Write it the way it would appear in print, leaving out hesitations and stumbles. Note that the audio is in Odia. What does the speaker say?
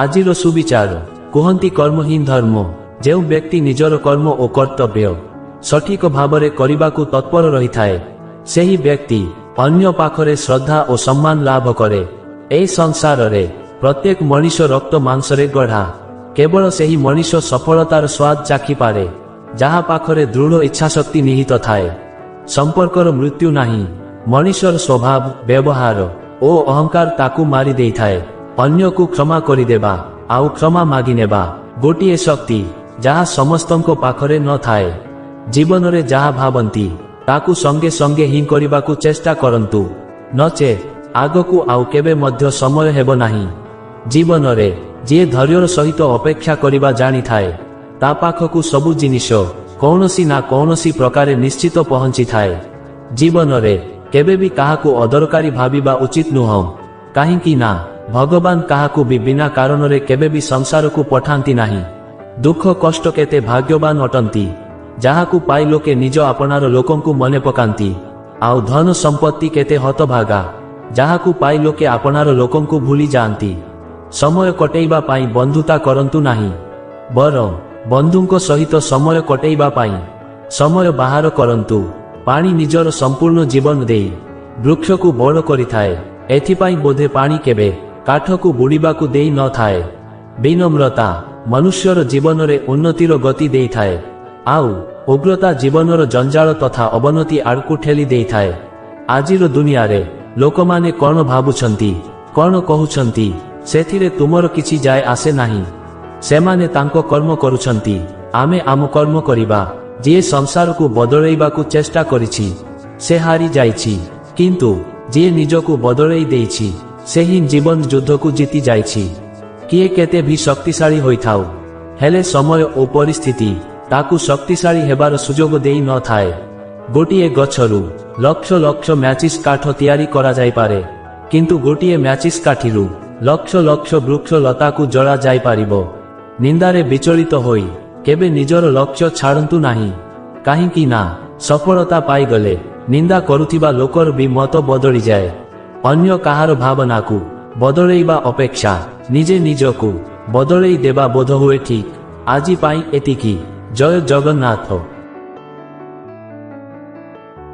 ଆଜିର ସୁବିଚାର କୁହନ୍ତି କର୍ମହୀନ ଧର୍ମ। ଯେଉଁ ବ୍ୟକ୍ତି ନିଜର କର୍ମ ଓ କର୍ତ୍ତବ୍ୟ ସଠିକ ଭାବରେ କରିବାକୁ ତତ୍ପର ରହିଥାଏ, ସେହି ବ୍ୟକ୍ତି ଅନ୍ୟ ପାଖରେ ଶ୍ରଦ୍ଧା ଓ ସମ୍ମାନ ଲାଭ କରେ। ଏହି ସଂସାରରେ ପ୍ରତ୍ୟେକ ମଣିଷ ରକ୍ତ ମାଂସରେ ଗଢ଼ା। କେବଳ ସେହି ମଣିଷ ସଫଳତାର ସ୍ୱାଦ ଚାଖିପାରେ ଯାହା ପାଖରେ ଦୃଢ଼ ଇଚ୍ଛାଶକ୍ତି ନିହିତ ଥାଏ। ସମ୍ପର୍କର ମୃତ୍ୟୁ ନାହିଁ। ମଣିଷର ସ୍ୱଭାବ, ବ୍ୟବହାର ଓ ଅହଙ୍କାର ତାକୁ ମାରି ଦେଇଥାଏ। ଅନ୍ୟକୁ କ୍ଷମା କରିଦେବା ଆଉ କ୍ଷମା ମାଗିନେବା ଗୋଟିଏ ଶକ୍ତି ଯାହା ସମସ୍ତଙ୍କ ପାଖରେ ନଥାଏ। ଜୀବନରେ ଯାହା ଭାବନ୍ତି ତାକୁ ସଙ୍ଗେ ସଙ୍ଗେ ହିଁ କରିବାକୁ ଚେଷ୍ଟା କରନ୍ତୁ, ନଚେତ୍ ଆଗକୁ ଆଉ କେବେ ମଧ୍ୟ ସମୟ ହେବ ନାହିଁ। ଜୀବନରେ ଯିଏ ଧୈର୍ଯ୍ୟର ସହିତ ଅପେକ୍ଷା କରିବା ଜାଣିଥାଏ, ତା ପାଖକୁ ସବୁ ଜିନିଷ କୌଣସି ନା କୌଣସି ପ୍ରକାରେ ନିଶ୍ଚିତ ପହଞ୍ଚିଥାଏ। ଜୀବନରେ କେବେ ବି କାହାକୁ ଅଦରକାରୀ ଭାବିବା ଉଚିତ ନୁହଁ, କାହିଁକି ନା ଭଗବାନ କାହାକୁ ବି ବିନା କାରଣରେ କେବେ ବି ସଂସାରକୁ ପଠାନ୍ତି ନାହିଁ। ଦୁଃଖ କଷ୍ଟ କେତେ ଭାଗ୍ୟବାନ ଅଟନ୍ତି ଯାହାକୁ ପାଇ ଲୋକେ ନିଜ ଆପଣାର ଲୋକଙ୍କୁ ମନେ ପକାନ୍ତି, ଆଉ ଧନ ସମ୍ପତ୍ତି କେତେ ହତଭାଗା ଯାହାକୁ ପାଇ ଲୋକେ ଆପଣାର ଲୋକଙ୍କୁ ଭୁଲି ଯାଆନ୍ତି। ସମୟ କଟେଇବା ପାଇଁ ବନ୍ଧୁତା କରନ୍ତୁ ନାହିଁ, ବରଂ ବନ୍ଧୁଙ୍କ ସହିତ ସମୟ କଟେଇବା ପାଇଁ ସମୟ ବାହାର କରନ୍ତୁ। ପାଣି ନିଜର ସମ୍ପୂର୍ଣ୍ଣ ଜୀବନ ଦେଇ ବୃକ୍ଷକୁ ବଡ଼ କରିଥାଏ, ଏଥିପାଇଁ ବୋଧେ ପାଣି କେବେ କାଠକୁ ବୁଡ଼ିବାକୁ ଦେଇ ନଥାଏ। ବିନମ୍ରତା ମନୁଷ୍ୟର ଜୀବନରେ ଉନ୍ନତିର ଗତି ଦେଇଥାଏ, ଆଉ ଉଗ୍ରତା ଜୀବନର ଜଞ୍ଜାଳ ତଥା ଅବନତି ଆଡ଼କୁ ଠେଲି ଦେଇଥାଏ। ଆଜିର ଦୁନିଆରେ ଲୋକମାନେ କ'ଣ ଭାବୁଛନ୍ତି, କ'ଣ କହୁଛନ୍ତି, ସେଥିରେ ତୁମର କିଛି ଯାଏ ଆସେ ନାହିଁ। ସେମାନେ ତାଙ୍କ କର୍ମ କରୁଛନ୍ତି, ଆମେ ଆମ କର୍ମ କରିବା। ଯିଏ ସଂସାରକୁ ବଦଳେଇବାକୁ ଚେଷ୍ଟା କରିଛି ସେ ହାରି ଯାଇଛି, କିନ୍ତୁ ଯିଏ ନିଜକୁ ବଦଳେଇ ଦେଇଛି ସେହି ଜୀବନ ଯୁଦ୍ଧକୁ ଜିତି ଯାଇଛି। କିଏ କେତେ ବି ଶକ୍ତିଶାଳୀ ହୋଇଥାଉ, ହେଲେ ସମୟ ଓ ପରିସ୍ଥିତି ତାକୁ ଶକ୍ତିଶାଳୀ ହେବାର ସୁଯୋଗ ଦେଇ ନଥାଏ। ଗୋଟିଏ ଗଛରୁ ଲକ୍ଷ ଲକ୍ଷ ମ୍ୟାଚିସ୍ କାଠ ତିଆରି କରାଯାଇପାରେ, କିନ୍ତୁ ଗୋଟିଏ ମ୍ୟାଚିସ୍ କାଠିରୁ ଲକ୍ଷ ଲକ୍ଷ ବୃକ୍ଷ ଲତାକୁ ଜଳା ଯାଇପାରିବ। ନିନ୍ଦାରେ ବିଚଳିତ ହୋଇ କେବେ ନିଜର ଲକ୍ଷ୍ୟ ଛାଡ଼ନ୍ତୁ ନାହିଁ, କାହିଁକି ନା ସଫଳତା ପାଇଗଲେ ନିନ୍ଦା କରୁଥିବା ଲୋକର ବି ମତ ବଦଳିଯାଏ। ଅନ୍ୟ କାହାର ଭାବନାକୁ ବଦଳେଇବା ଅପେକ୍ଷା ନିଜେ ନିଜକୁ ବଦଳେଇ ଦେବା ବୋଧହୁଏ ଠିକ୍। ଆଜି ପାଇଁ ଏତିକି। ଜୟ ଜଗନ୍ନାଥ।